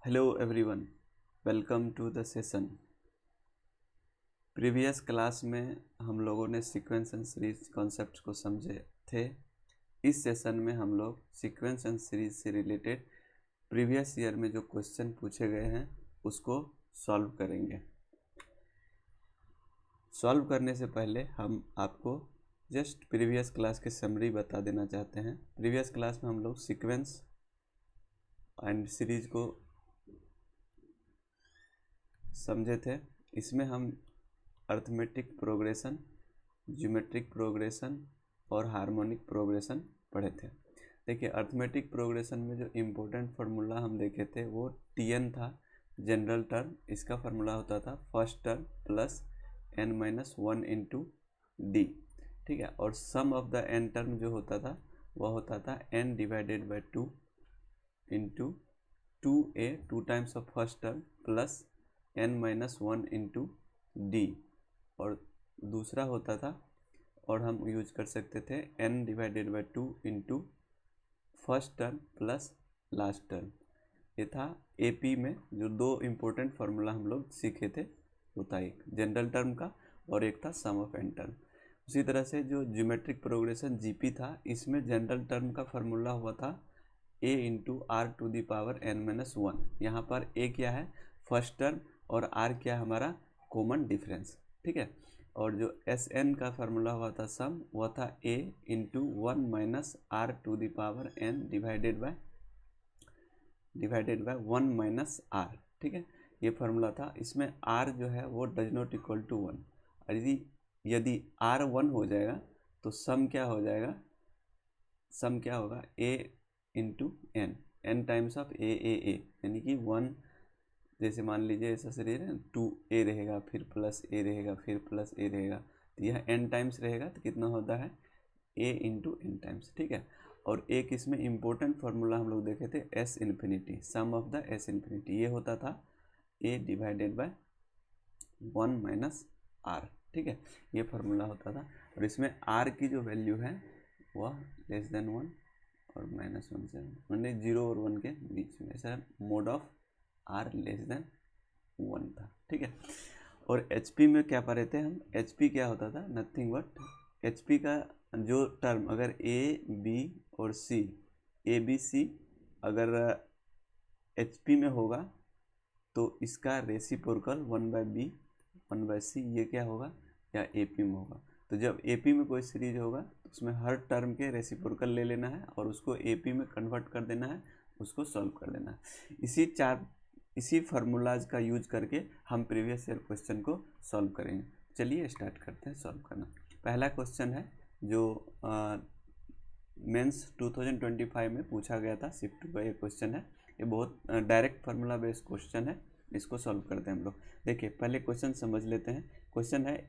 Hello everyone, welcome to the session. Previous class में हम लोगों ने सीक्वेंस एंड सीरीज कॉन्सेप्ट्स को समझे थे। इस सेशन में हम लोग सीक्वेंस एंड सीरीज से रिलेटेड प्रीवियस ईयर में जो क्वेश्चन पूछे गए हैं उसको सॉल्व करेंगे। सॉल्व करने से पहले हम आपको जस्ट प्रीवियस क्लास की समरी बता देना चाहते हैं। प्रीवियस क्लास में हम लोग सीक्वेंस एंड सीरीज को समझे थे। इसमें हम अर्थमेटिक प्रोग्रेशन, ज्योमेट्रिक प्रोग्रेशन और हार्मोनिक प्रोग्रेशन पढ़े थे। देखिए, अर्थमेटिक प्रोग्रेशन में जो इम्पोर्टेंट फार्मूला हम देखे थे वो TN था, जनरल टर्म। इसका फार्मूला होता था first term plus n-1 into D, ठीक है। और sum of the n term जो होता था वह होता था n divided by 2 into 2a, 2 times of first term plus n-1 into D. और दूसरा होता था, और हम यूज कर सकते थे n divided by 2 into first term plus last term. ये था AP में जो दो इम्पोर्टेंट फार्मूला हम लोग सीखे थे, वो था एक जनरल टर्म का और एक था सम ऑफ n टर्म। उसी तरह से जो ज्योमेट्रिक प्रोग्रेशन GP था, इसमें जनरल टर्म का फार्मूला हुआ था a into r to the power n-1। यहाँ पर a क्या है, फर्स्ट टर्म, और r क्या हमारा कॉमन डिफरेंस, ठीक है। और जो Sn का फार्मूला हुआ था सम, वह था a into 1 minus r to the power n divided by 1 minus r, ठीक है। ये फार्मूला था। इसमें r जो है वो डज नॉट इक्वल टू 1। और यदि r 1 हो जाएगा तो सम क्या हो जाएगा, सम क्या होगा a into n times of a, यानी कि 1, जैसे मान लीजिए ऐसा शरीर है, 2a रहेगा, फिर प्लस a रहेगा, फिर प्लस a रहेगा, तो यह n टाइम्स रहेगा तो कितना होता है a इंटू n टाइम्स, ठीक है। और एक इसमें इम्पोर्टेंट फार्मूला हम लोग देखे थे s infinity, sum of the s infinity, ये होता था a divided by 1 minus r, ठीक है। ये फार्मूला होता था। और इसमें r की जो वैल्यू है वह लेस देन 1 और -1 से, मैंने 0 और 1 के बीच में, ऐसा mode of r less than 1 था, ठीक है। और HP में क्या पढ़े थे हम, HP क्या होता था, नथिंग बट HP का जो टर्म अगर A, B और C, A B C अगर HP में होगा तो इसका रेसिप्रोकल 1/B 1/C ये क्या होगा, या AP में होगा। तो जब AP में कोई सीरीज होगा तो उसमें हर टर्म के रेसिप्रोकल ले लेना है और उसको AP में कन्वर्ट कर देना है, उसको सॉल्व कर देना है। इसी फार्मूलाज का यूज करके हम प्रीवियस ईयर क्वेश्चन को सॉल्व करेंगे। चलिए स्टार्ट करते हैं सॉल्व करना। पहला क्वेश्चन है जो मेंस 2025 में पूछा गया था, शिफ्ट का ये क्वेश्चन है। ये बहुत डायरेक्ट फार्मूला बेस्ड क्वेश्चन है, इसको सॉल्व करते हैं हम लोग। देखिए, पहले क्वेश्चन समझ लेते हैं। क्वेश्चन है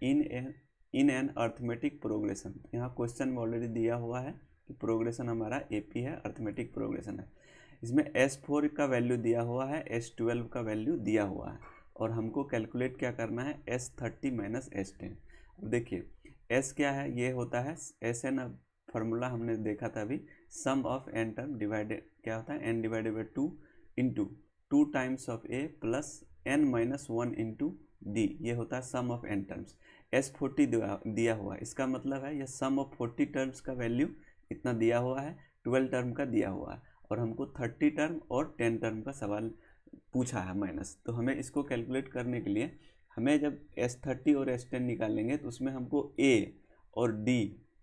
इन एन अर्थमेटिक प्रोग्रेशन। यहाँ क्वेश्चन में ऑलरेडी दिया हुआ है कि प्रोग्रेशन हमारा AP है, अर्थमेटिक प्रोग्रेशन है। इसमें S4 का वैल्यू दिया हुआ है, S12 का वैल्यू दिया हुआ है, और हमको कैलकुलेट क्या करना है, S30 माइनस S10। अब देखिए S क्या है, ये होता है Sn, फार्मूला हमने देखा था अभी, सम ऑफ n टर्म डिवाइडेड क्या होता है, n divided by 2 into 2 times of a plus n-1 into d, ये होता है सम ऑफ n टर्म्स। S40 दिया हुआ है, इसका मतलब है यह सम ऑफ 40 टर्म्स का वैल्यू इतना दिया हुआ है, 12 टर्म का दिया हुआ है, और हमको 30 टर्म और 10 टर्म का सवाल पूछा है माइनस। तो हमें इसको कैलकुलेट करने के लिए हमें जब S30 और S10 निकालेंगे तो उसमें हमको A और D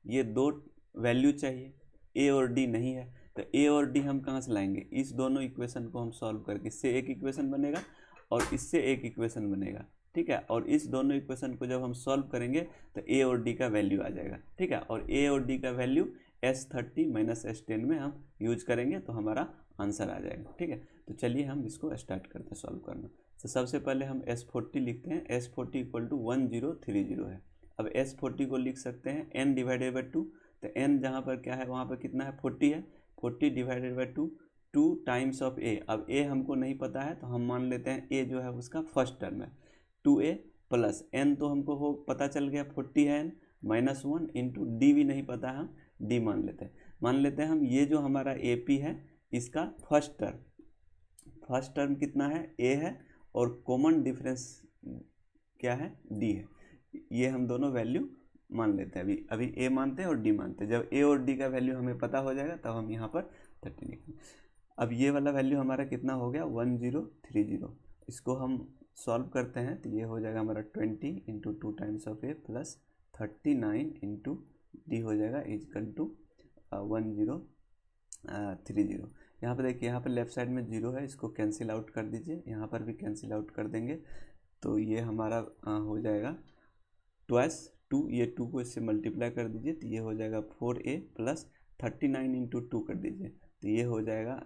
ये दो वैल्यू चाहिए, A और D नहीं है। तो A और D हम कहाँ से लाएंगे, इस दोनों इक्वेशन को हम सॉल्व करके, इससे एक इक्वेशन बनेगा और इससे एक इक्वेशन बनेगा, ठीक है। और इस दोनों इक्वेशन को जब हम सॉल्व करेंगे तो A और D का वैल्यू आ जाएगा, ठीक है। और A और D का वैल्यू S30 माइनस S10 में हम यूज करेंगे तो हमारा आंसर आ जाएगा, ठीक है। तो चलिए हम इसको स्टार्ट करते हैं सॉल्व करना। तो सबसे पहले हम S40 लिखते हैं। S40 इक्वल टू 1030 है। अब S40 को लिख सकते हैं n डिवाइडेड बाई 2, तो n जहाँ पर क्या है वहाँ पर कितना है, 40 है, 40 divided by 2 times of a। अब a हमको नहीं पता है तो हम मान लेते हैं a जो है उसका फर्स्ट टर्म है, 2a प्लस n तो हमको हो पता चल गया 40 है, n -1 इंटू डी भी नहीं पता है, हम डी मान लेते हैं हम। ये जो हमारा AP है इसका फर्स्ट टर्म, फर्स्ट टर्म कितना है, ए है, और कॉमन डिफरेंस क्या है, डी है। ये हम दोनों वैल्यू मान लेते हैं। अभी ए मानते हैं और डी मानते हैं। जब ए और डी का वैल्यू हमें पता हो जाएगा तब हम यहाँ पर 30 लिखेंगे। अब ये वाला वैल्यू हमारा कितना हो गया, 1030। इसको हम सॉल्व करते हैं तो ये हो जाएगा हमारा 20 into 2 times of a plus 39 into D हो जाएगा इजकल टू 1030। यहाँ पर देखिए, यहाँ पर लेफ्ट साइड में 0 है, इसको कैंसिल आउट कर दीजिए। यहाँ पर भी कैंसिल आउट कर देंगे तो ये हमारा हो जाएगा ट्वाइस 2, ये 2 को इससे मल्टीप्लाई कर दीजिए तो ये हो जाएगा 4a प्लस 39 इंटू 2 कर दीजिए तो ये हो जाएगा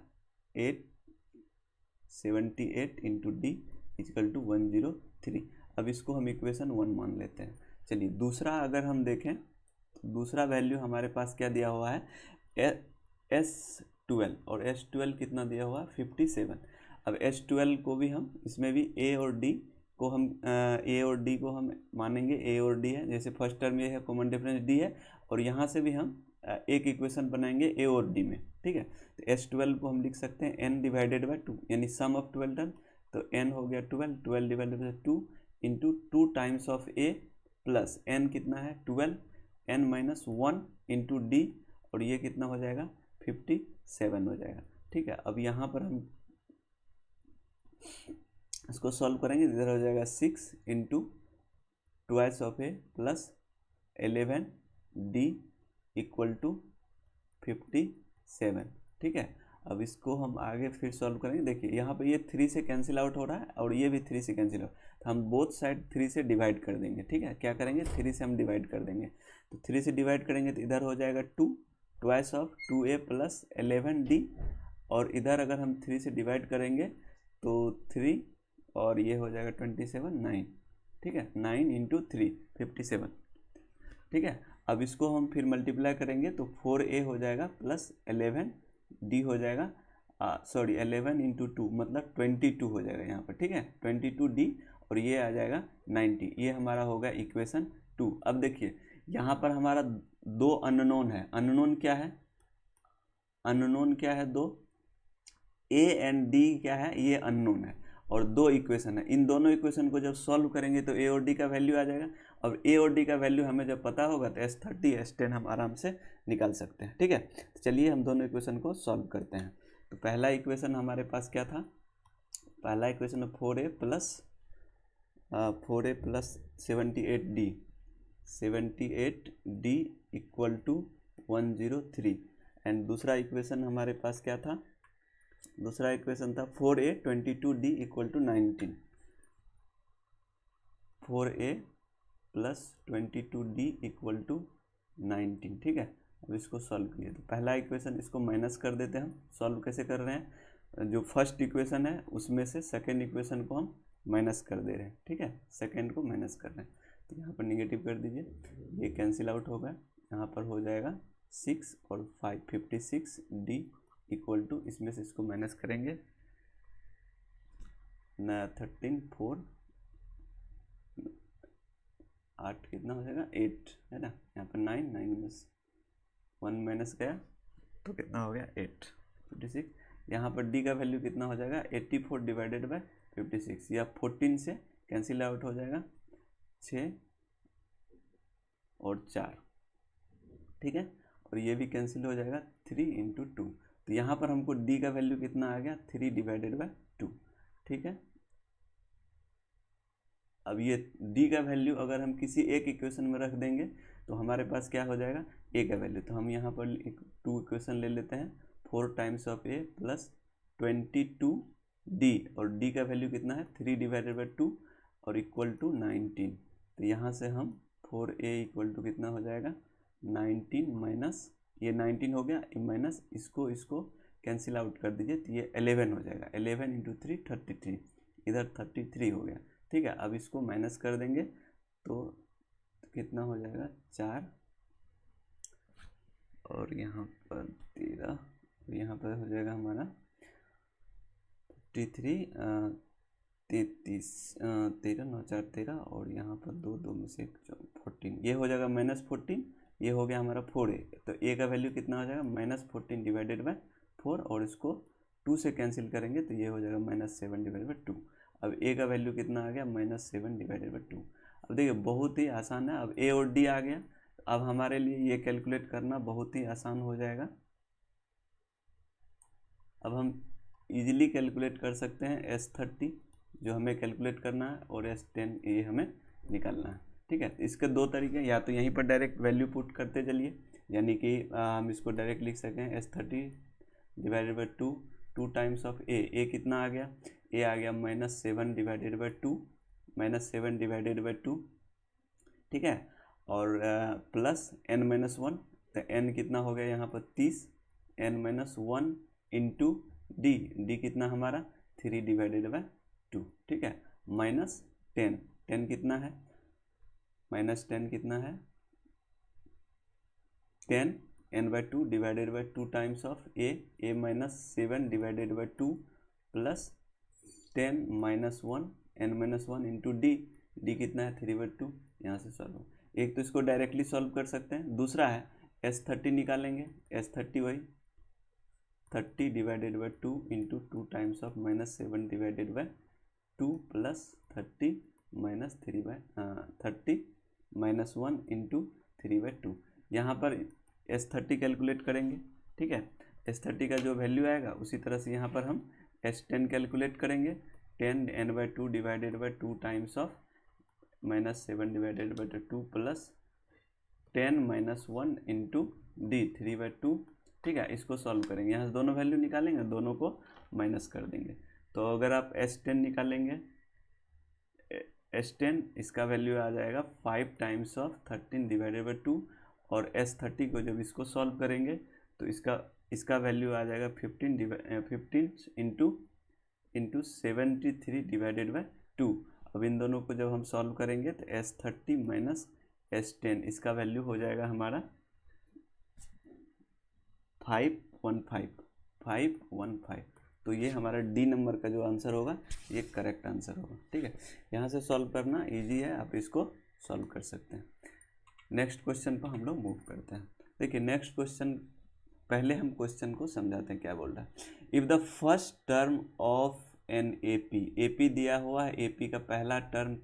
878 इंटू डी इजकल टू 103। अब इसको हम इक्वेशन 1 मान लेते हैं। चलिए दूसरा अगर हम देखें तो दूसरा वैल्यू हमारे पास क्या दिया हुआ है, S12, और S12 कितना दिया हुआ है, 57। अब S12 को भी हम, इसमें भी A और D को हम A और D को हम मानेंगे, A और D है, जैसे फर्स्ट टर्म ये है, कॉमन डिफरेंस D है, और यहाँ से भी हम एक इक्वेशन बनाएंगे A और D में, ठीक है। तो S12 को हम लिख सकते हैं n डिवाइडेड बाई 2, यानी सम ऑफ 12 टर्म, तो n हो गया 12 divided by 2 into 2 times of A plus n कितना है 12, n माइनस 1 इंटू डी, और ये कितना हो जाएगा 57 हो जाएगा, ठीक है। अब यहाँ पर हम इसको सॉल्व करेंगे, इधर हो जाएगा 6 into twice of a plus 11 d equal to 57, ठीक है। अब इसको हम आगे फिर सॉल्व करेंगे। देखिए यहाँ पे ये 3 से कैंसिल आउट हो रहा है और ये भी 3 से कैंसिल आउट, तो हम बोथ साइड 3 से डिवाइड कर देंगे, ठीक है। क्या करेंगे, 3 से हम डिवाइड कर देंगे, तो 3 से डिवाइड करेंगे तो इधर हो जाएगा 2 twice of 2a plus 11d, और इधर अगर हम 3 से डिवाइड करेंगे तो 3, और ये हो जाएगा 27 9, ठीक है, 9 इंटू 3 57, ठीक है। अब इसको हम फिर मल्टीप्लाई करेंगे तो 4a हो जाएगा प्लस 11d हो जाएगा, सॉरी 11 इंटू 2 मतलब 22 हो जाएगा यहाँ पर, ठीक है, 22d, और ये आ जाएगा 90। ये हमारा होगा इक्वेशन 2। अब देखिए यहाँ पर हमारा 2 अननोन है। अननोन क्या है, अननोन क्या है, 2 a एंड d क्या है, ये अननोन है, और 2 इक्वेशन है। इन दोनों इक्वेशन को जब सॉल्व करेंगे तो a और d का वैल्यू आ जाएगा। अब a और d का वैल्यू हमें जब पता होगा तो S30 S10 हम आराम से निकाल सकते हैं, ठीक है। तो चलिए हम दोनों इक्वेशन को सॉल्व करते हैं। तो पहला इक्वेशन हमारे पास क्या था, पहला equation 4a plus 78d equal to 103, and दूसरा इक्वेशन हमारे पास क्या था, दूसरा इक्वेशन था 4a 22d equal to 19, 4a plus 22d equal to 19, ठीक है। अब इसको सॉल्व किए तो पहला इक्वेशन इसको माइनस कर देते हैं। हम सॉल्व कैसे कर रहे हैं, जो फर्स्ट इक्वेशन है उसमें से सेकेंड इक्वेशन को हम माइनस कर दे रहे हैं, ठीक है, सेकेंड को माइनस कर रहे हैं। तो यहाँ पर निगेटिव कर दीजिए, ये कैंसिल आउट होगा, यहाँ पर हो जाएगा 6 और 5 56d इक्वल टू, इसमें से इसको माइनस करेंगे ना 13 4 8 कितना हो जाएगा 8 है ना, यहाँ पर 9 में 1 माइनस गया तो कितना हो गया 8 56। यहाँ पर d का वैल्यू कितना हो जाएगा 84 डिवाइडेड बाय 56, या 14 से कैंसिल आउट हो जाएगा 6 और 4, ठीक है, और ये भी कैंसिल हो जाएगा 3 इंटू 2। तो यहाँ पर हमको d का वैल्यू कितना आ गया 3 डिवाइडेड बाय 2, ठीक है। अब ये d का वैल्यू अगर हम किसी एक इक्वेशन में रख देंगे तो हमारे पास क्या हो जाएगा a का वैल्यू, तो हम यहाँ पर एक 2 इक्वेशन ले लेते हैं, 4 times of a plus 22d, और d का वैल्यू कितना है 3 डिवाइडेड बाई 2 और इक्वल टू 19। तो यहाँ से हम 4a इक्वल टू कितना हो जाएगा 19 माइनस, ये 19 हो गया, माइनस इसको कैंसिल आउट कर दीजिए तो ये 11 हो जाएगा, 11 इंटू 3 33, इधर 33 हो गया, ठीक है। अब इसको माइनस कर देंगे तो कितना हो जाएगा 4, और यहाँ पर 13, यहाँ पर हो जाएगा हमारा 53 33 13 9 4 13, और यहाँ पर 2 में से 14, ये हो जाएगा माइनस 14, ये हो गया हमारा 4a। तो a का वैल्यू कितना हो जाएगा माइनस 14 डिवाइडेड बाय 4, और इसको 2 से कैंसिल करेंगे तो ये हो जाएगा -7/2। अब a का वैल्यू कितना आ गया, -7/2। अब देखिए बहुत ही आसान है, अब a और d आ गया। अब हमारे लिए ये कैलकुलेट करना बहुत ही आसान हो जाएगा। अब हम इजीली कैलकुलेट कर सकते हैं S30 जो हमें कैलकुलेट करना है, और S10 ये हमें निकालना है। ठीक है, इसके दो तरीके, या तो यहीं पर डायरेक्ट वैल्यू पुट करते चलिए, यानी कि हम इसको डायरेक्ट लिख सकें S30/2, 2 टाइम्स ऑफ a कितना आ गया, a आ गया -7/2, ठीक है, और प्लस n-1, तो n कितना हो गया यहाँ पर 30, n-1 इंटू डी कितना हमारा 3/2, ठीक है, -10, 10 कितना है, -10 कितना है 10, n/2 divided by 2 times of a -7/2 plus 10 -1 n-1 into D कितना है 3/2। यहाँ से सॉल्व हो, एक तो इसको डायरेक्टली सॉल्व कर सकते हैं, दूसरा है S30 निकालेंगे। S30 वही 30/2 into 2 times of -7/2 plus 30 -1 into 3/2। यहाँ पर S30 कैलकुलेट करेंगे, ठीक है, S30 का जो वैल्यू आएगा उसी तरह से यहाँ पर हम S10 कैलकुलेट करेंगे। 10 n/2 divided by 2 times of -7/2 plus 10 -1 into D 3/2, ठीक है, इसको सॉल्व करेंगे। यहाँ से दोनों वैल्यू निकालेंगे, दोनों को माइनस कर देंगे। तो अगर आप S10 निकालेंगे, S10 इसका वैल्यू आ जाएगा 5 टाइम्स ऑफ 13/2, और S30 को जब इसको सॉल्व करेंगे तो इसका वैल्यू आ जाएगा 15 इंटू 73/2। अब इन दोनों को जब हम सॉल्व करेंगे तो S30 माइनस S10 इसका वैल्यू हो जाएगा हमारा 515। तो ये हमारा डी नंबर का जो आंसर होगा ये करेक्ट आंसर होगा। ठीक है, यहाँ से सॉल्व करना इजी है, आप इसको सॉल्व कर सकते हैं। नेक्स्ट क्वेश्चन पर हम लोग मूव करते हैं। देखिए नेक्स्ट क्वेश्चन, पहले हम क्वेश्चन को समझाते हैं क्या बोल रहा है। If the first term of an AP दिया हुआ है, एपी का पहला टर्म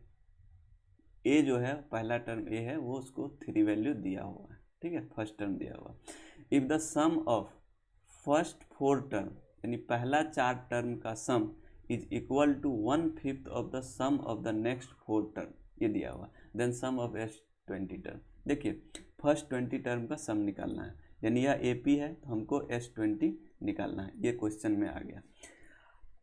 ए जो है, पहला टर्म ए है, वो उसको 3 वैल्यू दिया हुआ है। ठीक है, फर्स्ट टर्म दिया हुआ। If the sum of first 4 term, यानी पहला 4 टर्म का sum is equal to 1/5 of the sum of the next 4 term, ये दिया हुआ, then sum of S20 term. देखिए फर्स्ट 20 टर्म का सम निकालना है, यानी यह AP है तो हमको S20 निकालना है। ये क्वेश्चन में आ गया।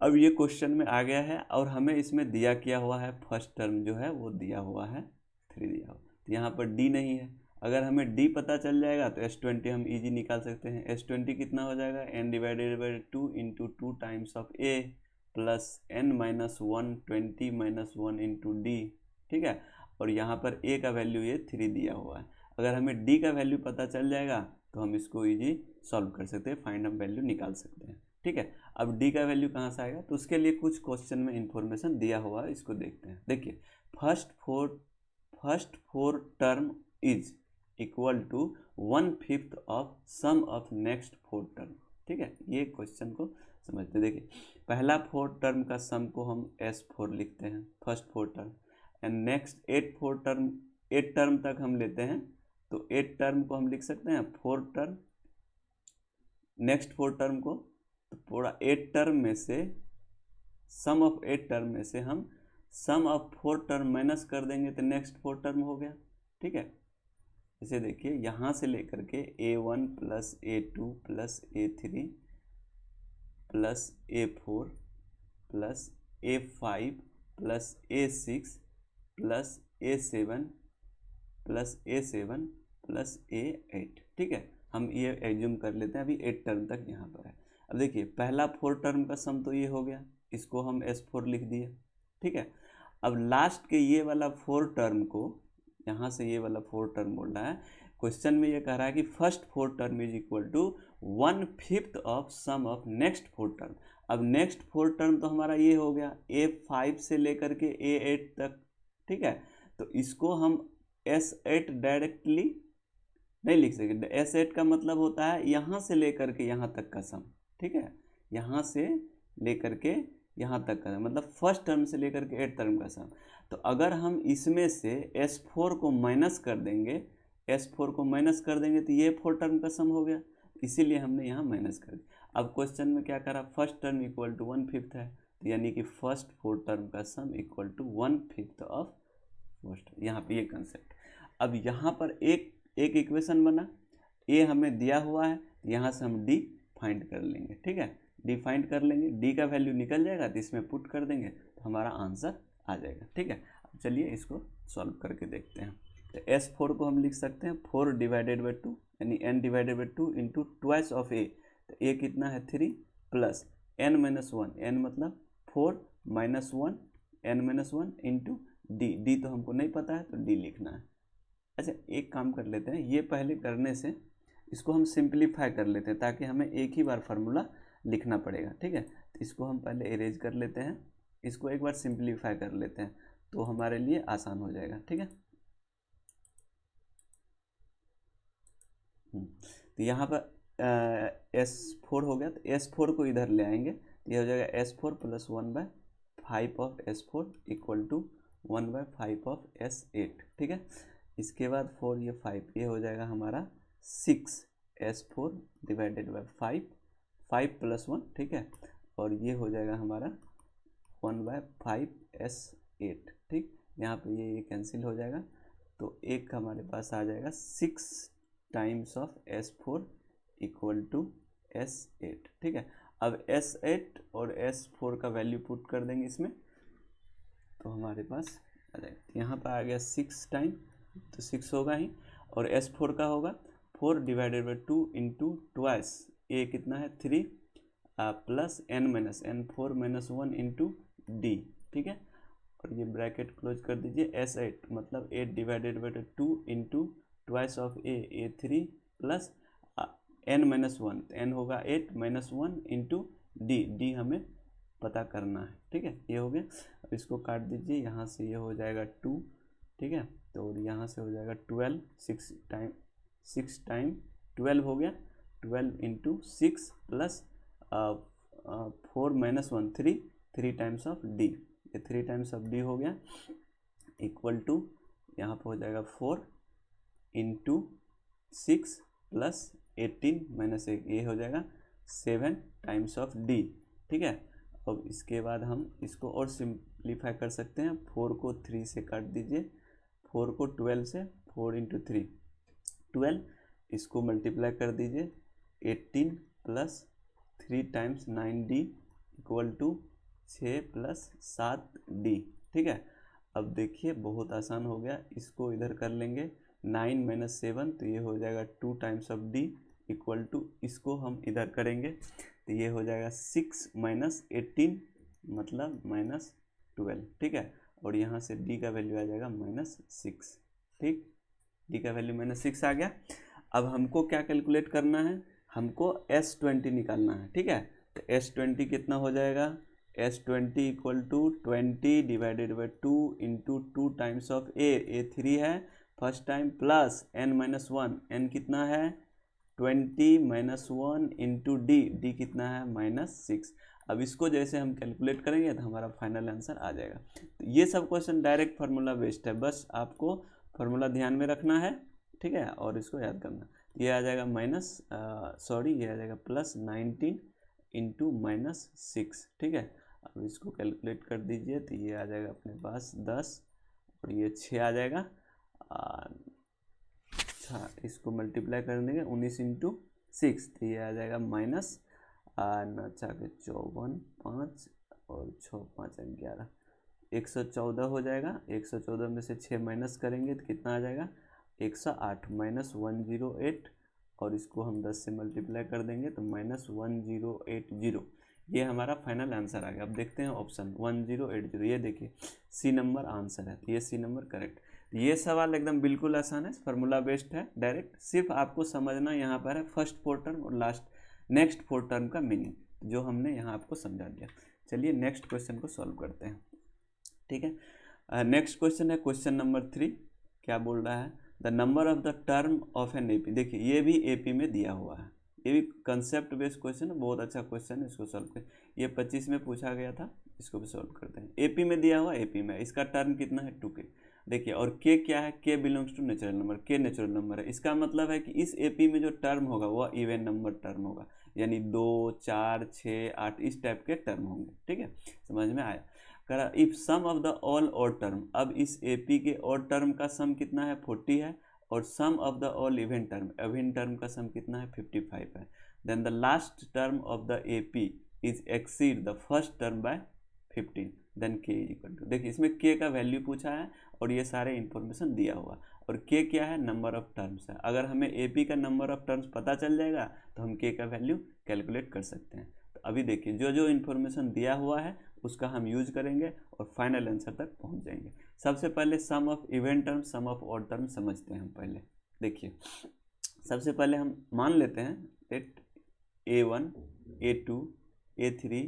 अब ये क्वेश्चन में आ गया है और हमें इसमें दिया क्या हुआ है, फर्स्ट टर्म जो है वो दिया हुआ है 3 दिया हुआ, तो यहाँ पर D नहीं है। अगर हमें D पता चल जाएगा तो S20 हम इजी निकाल सकते हैं। S20 कितना हो जाएगा, n/2 into 2 times of A plus n-1 20 -1 into D। ठीक है, और यहाँ पर A का वैल्यू ये 3 दिया हुआ है। अगर हमें D का वैल्यू पता चल जाएगा तो हम इसको इजी सॉल्व कर सकते हैं, फाइंड हम वैल्यू निकाल सकते हैं। ठीक है, अब D का वैल्यू कहाँ से आएगा, तो उसके लिए कुछ क्वेश्चन में इंफॉर्मेशन दिया हुआ है, इसको देखते हैं। देखिए first four term is equal to 1/5 of sum of next 4 term. ठीक है, ये क्वेश्चन को समझते हैं। देखिए पहला 4 टर्म का सम को हम S4 लिखते हैं, first 4 term, and next 8 term तक हम लेते हैं, तो 8 टर्म को हम लिख सकते हैं 4 टर्म, नेक्स्ट 4 टर्म को, तो पूरा 8 टर्म में से सम ऑफ 8 टर्म में से हम सम ऑफ 4 टर्म माइनस कर देंगे तो नेक्स्ट 4 टर्म हो गया। ठीक है, इसे देखिए यहाँ से लेकर के A1 plus A2 plus A3 plus A4 plus A5 plus A6 plus A7 plus A7 plus A8। ठीक है, हम ये एज्यूम कर लेते हैं, अभी 8 टर्म तक यहाँ पर है। अब देखिए पहला 4 टर्म का सम तो ये हो गया, इसको हम S4 लिख दिए। ठीक है, अब लास्ट के ये वाला 4 टर्म को, यहाँ से ये वाला 4 टर्म बोल रहा है, क्वेश्चन में ये कह रहा है कि first 4 term is equal to 1/5 of sum of next 4 term. अब नेक्स्ट 4 टर्म तो हमारा ये हो गया A5 से लेकर के A8 तक। ठीक है, तो इसको हम S8 डायरेक्टली नहीं लिख सकते। S8 का मतलब होता है यहाँ से लेकर के यहाँ तक का सम। ठीक है, यहाँ से लेकर के यहाँ तक का, मतलब फर्स्ट टर्म से लेकर के 8th टर्म का सम। तो अगर हम इसमें से S4 को माइनस कर देंगे, S4 को माइनस कर देंगे तो ये 4 टर्म का सम हो गया, इसीलिए हमने यहाँ माइनस कर दिया। अब क्वेश्चन में क्या करा, फर्स्ट टर्म इक्वल टू 1/5 है, तो यानी कि फर्स्ट 4 टर्म का sum equal to 1/5 of first, यहाँ पे ये कंसेप्ट। अब यहाँ पर एक इक्वेशन बना, ए हमें दिया हुआ है, यहाँ से हम डी फाइंड कर लेंगे, ठीक है, डी फाइंड कर लेंगे, डी का वैल्यू निकल जाएगा तो इसमें पुट कर देंगे तो हमारा आंसर आ जाएगा, ठीक है। अब चलिए इसको सॉल्व करके देखते हैं। तो S4 को हम लिख सकते हैं 4 डिवाइडेड बाई 2, यानी n divided by 2 into twice of a, तो ए कितना है 3 प्लस n माइनस 1, n मतलब 4 minus 1 n minus 1 into D, D तो हमको नहीं पता है तो डी लिखना है। अच्छा एक काम कर लेते हैं, ये पहले करने से इसको हम सिंप्लीफाई कर लेते हैं ताकि हमें एक ही बार फार्मूला लिखना पड़ेगा, ठीक है। तो इसको हम पहले इरेज कर लेते हैं, इसको एक बार सिंप्लीफाई कर लेते हैं तो हमारे लिए आसान हो जाएगा, ठीक है। तो यहाँ पर S4 हो गया, तो S4 को इधर ले आएंगे तो ये हो जाएगा S4 plus 1/5 of S4 equal to 1/5 of S8, ठीक है। इसके बाद 4 ये 5, ये हो जाएगा हमारा 6 S4 डिवाइडेड बाई 5 प्लस 1, ठीक है, और ये हो जाएगा हमारा 1/5 S8, ठीक। यहाँ पे ये कैंसिल हो जाएगा तो एक हमारे पास आ जाएगा 6 times of S4 equal to S8, ठीक है। अब S8 और S4 का वैल्यू पुट कर देंगे इसमें तो हमारे पास आ जाएगा, यहाँ पर आ गया 6 टाइम तो 6 होगा ही, और S4 का होगा 4 डिवाइडेड बाई 2 इंटू ट्वाइस, ए कितना है 3 plus n minus n 4 minus 1 into D, ठीक है, और ये ब्रैकेट क्लोज कर दीजिए। S8 मतलब 8 divided by 2 into twice of a 3 plus n minus 1, n होगा 8 माइनस 1 इंटू डी, डी हमें पता करना है, ठीक है, ये हो गया। अब इसको काट दीजिए, यहाँ से ये हो जाएगा 2, ठीक है, तो यहाँ से हो जाएगा 12, 6 टाइम 12 हो गया, 12 into 6 plus 4 minus 1 3 times of D, ये 3 टाइम्स ऑफ डी हो गया इक्वल टू यहाँ पर हो जाएगा 4 इंटू 6 प्लस 18 माइनस 1, ये हो जाएगा 7 टाइम्स ऑफ डी, ठीक है। अब इसके बाद हम इसको और सिंप्लीफाई कर सकते हैं, 4 को 3 से काट दीजिए, 4 को 12 से, 4 इंटू 3 12, इसको मल्टीप्लाई कर दीजिए 18 plus 3 times 9D equal to 6 plus 7D, ठीक है। अब देखिए बहुत आसान हो गया, इसको इधर कर लेंगे 9 माइनस 7 तो ये हो जाएगा 2 times of D equal to, इसको हम इधर करेंगे तो ये हो जाएगा 6 माइनस 18 मतलब माइनस 12, ठीक है, और यहाँ से D का वैल्यू आ जाएगा -6, ठीक, D का वैल्यू -6 आ गया। अब हमको क्या कैलकुलेट करना है, हमको S20 निकालना है, ठीक है। तो S20 कितना हो जाएगा, S20 equal to 20 divided by 2 into 2 times of a 3 है first time plus n minus 1, n कितना है 20 माइनस 1 इंटू डी कितना है -6। अब इसको जैसे हम कैलकुलेट करेंगे तो हमारा फाइनल आंसर आ जाएगा। तो ये सब क्वेश्चन डायरेक्ट फार्मूला बेस्ड है, बस आपको फार्मूला ध्यान में रखना है, ठीक है, और इसको याद करना। ये आ जाएगा ये आ जाएगा +19 इंटू -6, ठीक है। अब इसको कैलकुलेट कर दीजिए तो ये आ जाएगा अपने पास 10 और ये 6 आ जाएगा। अच्छा इसको मल्टीप्लाई कर देंगे 19 इंटू 6 तो ये आ जाएगा -54 5 और 6 5 11 114 हो जाएगा। 114 में से 6 माइनस करेंगे तो कितना आ जाएगा 108 -108, और इसको हम 10 से मल्टीप्लाई कर देंगे तो -1080, ये हमारा फाइनल आंसर आ गया। अब देखते हैं ऑप्शन 1080, ये देखिए सी नंबर आंसर है, तो ये सी नंबर करेक्ट। ये सवाल एकदम बिल्कुल आसान है, फार्मूला बेस्ड है डायरेक्ट, सिर्फ आपको समझना यहाँ पर है फर्स्ट 4 टर्म और नेक्स्ट 4 टर्म का मीनिंग, जो हमने यहाँ आपको समझा दिया। चलिए नेक्स्ट क्वेश्चन को सॉल्व करते हैं, ठीक है। नेक्स्ट क्वेश्चन है क्वेश्चन नंबर 3, क्या बोल रहा है, the number of the term of an AP. देखिए ये भी एपी में दिया हुआ है, ये भी कंसेप्ट बेस्ड क्वेश्चन है, बहुत अच्छा क्वेश्चन है, इसको सॉल्व करें। ये 25 में पूछा गया था, इसको भी सॉल्व करते हैं। एपी में दिया हुआ, एपी में इसका टर्म कितना है 2k। देखिए, और k क्या है, k belongs to natural number, k natural number है। इसका मतलब है कि इस एपी में जो टर्म होगा वह इवन नंबर टर्म होगा, यानी 2, 4, 6, 8 इस टाइप के टर्म होंगे। ठीक है, समझ में आया। करा if sum of the all odd term, अब इस एपी के ऑड टर्म का सम कितना है 40 है, और sum of the all even term का सम कितना है 55 है। Then the last term of the AP is exceed the first term by 15, then k is equal to, देखिए इसमें k का वैल्यू पूछा है और ये सारे इंफॉर्मेशन दिया हुआ, और k क्या है, नंबर ऑफ टर्म्स है। अगर हमें AP का नंबर ऑफ टर्म्स पता चल जाएगा तो हम k का वैल्यू कैलकुलेट कर सकते हैं। तो अभी देखिए जो जो इन्फॉर्मेशन दिया हुआ है उसका हम यूज करेंगे और फाइनल आंसर तक पहुंच जाएंगे। सबसे पहले sum of even term, sum of odd term समझते हैं हम पहले। देखिए सबसे पहले हम मान लेते हैं that A1, A2, A3,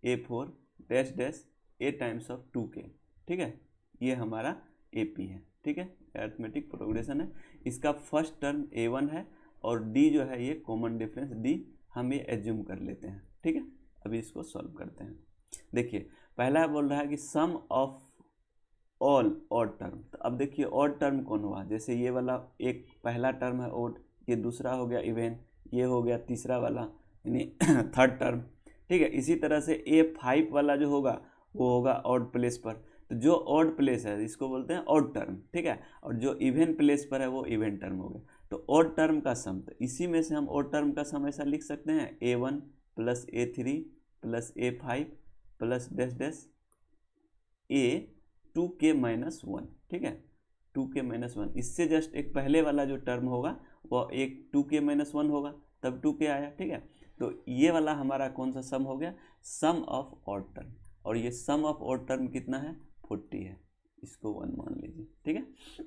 A4 dash dash a times of 2k। ठीक है, ये हमारा AP है। ठीक है, अरिथमेटिक प्रोग्रेशन है। इसका फर्स्ट टर्म A1 है और D जो है ये कॉमन डिफरेंस D हम ये एज्यूम कर लेते हैं। ठीक है, अभी इसको सॉल्व करते हैं। देखिए पहला बोल रहा है कि सम ऑफ ऑल ऑड टर्म। तो अब देखिए ऑड टर्म कौन हुआ, जैसे ये वाला एक पहला टर्म है ऑड, ये दूसरा हो गया इवन, ये हो गया तीसरा वाला यानी थर्ड टर्म। ठीक है, इसी तरह से A5 वाला जो होगा वो होगा ऑड प्लेस पर। तो जो ऑड प्लेस है इसको बोलते हैं ऑड टर्म। ठीक है, और जो इवन प्लेस पर है वो इवन टर्म हो गया। तो ऑड टर्म का सम, तो इसी में से हम ऑड टर्म का सम ऐसा लिख सकते हैं A1 plus A3 plus A5 plus dash dash A2k minus 1। ठीक है, 2k माइनस 1, इससे जस्ट एक पहले वाला जो टर्म होगा वो एक 2k माइनस 1 होगा, तब 2k आया। ठीक है, तो ये वाला हमारा कौन सा सम हो गया, सम ऑफ ऑड टर्म, और ये सम ऑफ ऑड टर्म कितना है 40 है, इसको 1 मान लीजिए। ठीक है,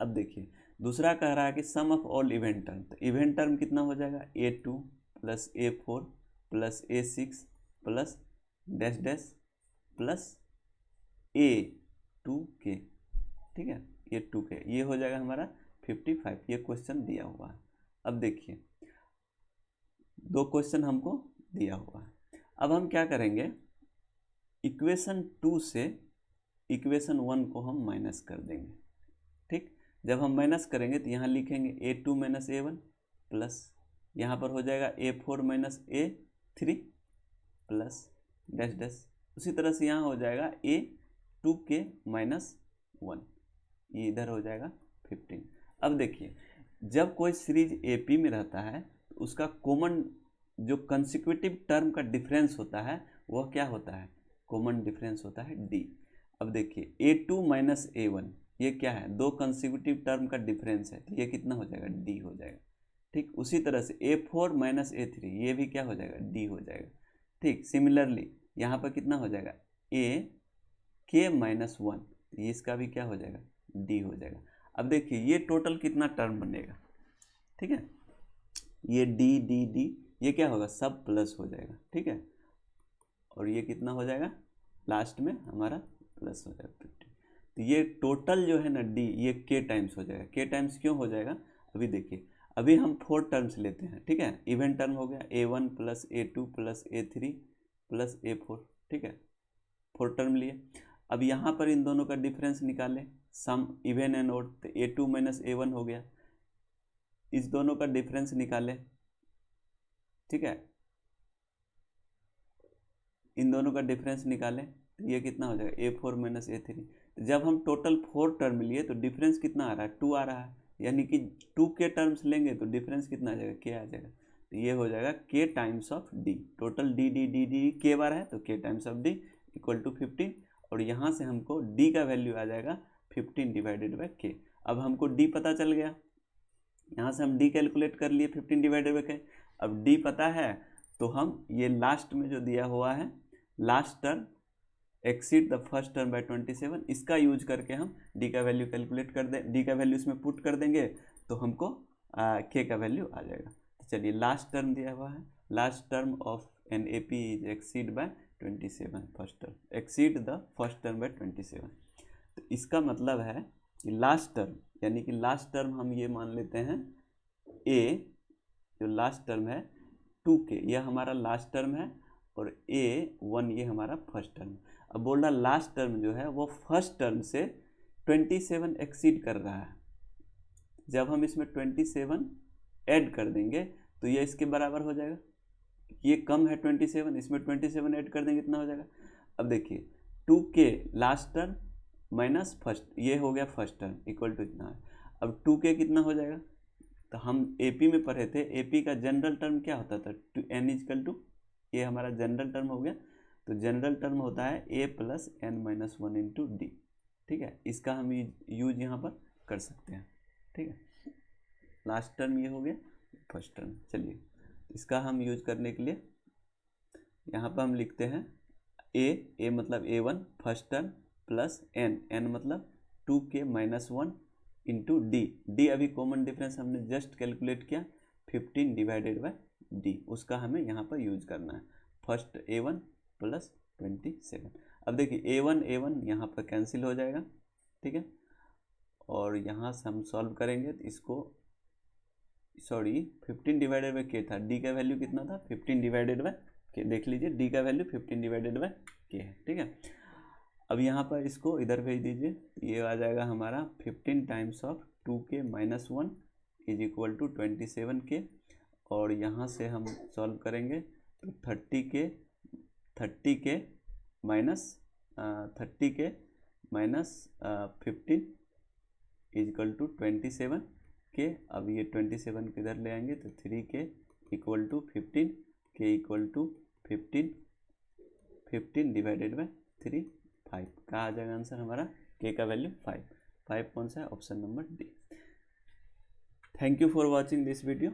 अब देखिए दूसरा कह रहा है कि सम ऑफ ऑल इवेंट टर्म। तो इवेंट टर्म कितना हो जाएगा A2 plus A4 plus A6 plus dash dash plus A2k। ठीक है, ये 2k, ये हो जाएगा हमारा 55। ये क्वेश्चन दिया हुआ है। अब देखिए दो क्वेश्चन हमको दिया हुआ है। अब हम क्या करेंगे, इक्वेशन 2 से इक्वेशन 1 को हम माइनस कर देंगे। ठीक, जब हम माइनस करेंगे तो यहाँ लिखेंगे A2 माइनस A1 प्लस यहाँ पर हो जाएगा A4 minus A3 plus dash dash, उसी तरह से यहाँ हो जाएगा A2k माइनस 1, ये इधर हो जाएगा 15। अब देखिए जब कोई सीरीज AP में रहता है तो उसका कॉमन जो कंसेक्यूटिव टर्म का डिफरेंस होता है वह क्या होता है, कॉमन डिफरेंस होता है D। अब देखिए A2 माइनस A1 ये क्या है, दो कंसेक्यूटिव टर्म का डिफरेंस है, तो ये कितना हो जाएगा D हो जाएगा। ठीक, उसी तरह से A4 माइनस A3 ये भी क्या हो जाएगा, D हो जाएगा। ठीक, सिमिलरली यहाँ पर कितना हो जाएगा AK माइनस 1, ये इसका भी क्या हो जाएगा, D हो जाएगा। अब देखिए ये टोटल कितना टर्म बनेगा। ठीक है, ये D ये क्या होगा, सब प्लस हो जाएगा। ठीक है, और ये कितना हो जाएगा, लास्ट में हमारा प्लस हो जाएगा 50। तो ये टोटल जो है ना D ये k टाइम्स हो जाएगा। k टाइम्स क्यों हो जाएगा, अभी देखिए अभी हम 4 टर्म्स लेते हैं। ठीक है, इवन टर्म हो गया A1 plus A2 plus A3 plus A4। ठीक है, 4 टर्म लिए। अब यहाँ पर इन दोनों का डिफरेंस निकालें, सम इवन एंड ऑड, तो A2 माइनस A1 हो गया, इस दोनों का डिफरेंस निकालें। ठीक है, इन दोनों का डिफरेंस निकालें तो ये कितना हो जाएगा A4 माइनस A3। तो जब हम टोटल 4 टर्म लिए तो डिफरेंस कितना आ रहा है, 2 आ रहा है, यानी कि 2k टर्म्स लेंगे तो डिफरेंस कितना आ जाएगा, k आ जाएगा। तो ये हो जाएगा k times of D, total D k बार है तो k times of D equal to 15, और यहाँ से हमको D का वैल्यू आ जाएगा 15 डिवाइडेड बाई k। अब हमको D पता चल गया, यहाँ से हम D कैलकुलेट कर लिए 15 डिवाइडेड बाई k। अब D पता है तो हम ये लास्ट में जो दिया हुआ है last term exceed the first term by 27, इसका यूज करके हम D का वैल्यू कैलकुलेट कर दें, D का वैल्यू इसमें पुट कर देंगे तो हमको K का वैल्यू आ जाएगा। तो चलिए लास्ट टर्म दिया हुआ है, last term of an AP is exceed by 27, first term exceed the first term by 27। तो इसका मतलब है कि लास्ट टर्म यानी कि लास्ट टर्म हम ये मान लेते हैं A जो लास्ट टर्म है 2k, यह हमारा लास्ट टर्म है, और a1 ये हमारा फर्स्ट टर्म। अब बोल रहा लास्ट टर्म जो है वो फर्स्ट टर्म से 27 एक्सीड कर रहा है। जब हम इसमें 27 ऐड कर देंगे तो ये इसके बराबर हो जाएगा। ये कम है 27, इसमें 27 ऐड कर देंगे, कितना हो जाएगा। अब देखिए 2k last term minus first, ये हो गया फर्स्ट टर्म, इक्वल टू इतना है। अब 2k कितना हो जाएगा, तो हम एपी में पढ़े थे, एपी का जनरल टर्म क्या होता था, n इजकल टू, ये हमारा जनरल टर्म हो गया। तो जनरल टर्म होता है a plus n minus 1 into D. ठीक है, इसका हम यूज यहाँ पर कर सकते हैं। ठीक है, लास्ट टर्म ये हो गया, फर्स्ट टर्म। चलिए इसका हम यूज करने के लिए यहाँ पर हम लिखते हैं a मतलब a1 first term plus n मतलब 2k माइनस 1 इंटू डी अभी कॉमन डिफरेंस हमने जस्ट कैलकुलेट किया, 15 डिवाइडेड बाय डी, उसका हमें यहाँ पर यूज करना है। First a1 plus 27। अब देखिए a1 यहाँ पर कैंसिल हो जाएगा। ठीक है, और यहाँ से हम सॉल्व करेंगे तो इसको, सॉरी 15 डिवाइडेड बाय के था, डी का वैल्यू कितना था 15 डिवाइडेड बाय के, देख लीजिए डी का वैल्यू 15 डिवाइडेड बाय के है। ठीक है, अब यहाँ पर इसको इधर भेज दीजिए, ये आ जाएगा हमारा 15 times of 2k minus 1 is equal to 27k, और यहाँ से हम सॉल्व करेंगे तो 30k minus 15 is equal to 27k। अब ये 27 किधर ले आएंगे तो 3k equal to 15, k equal to 15 divided by 3, 5 का आ जाएगा आंसर हमारा, k का वैल्यू 5 कौन सा है, option number D. Thank you for watching this video.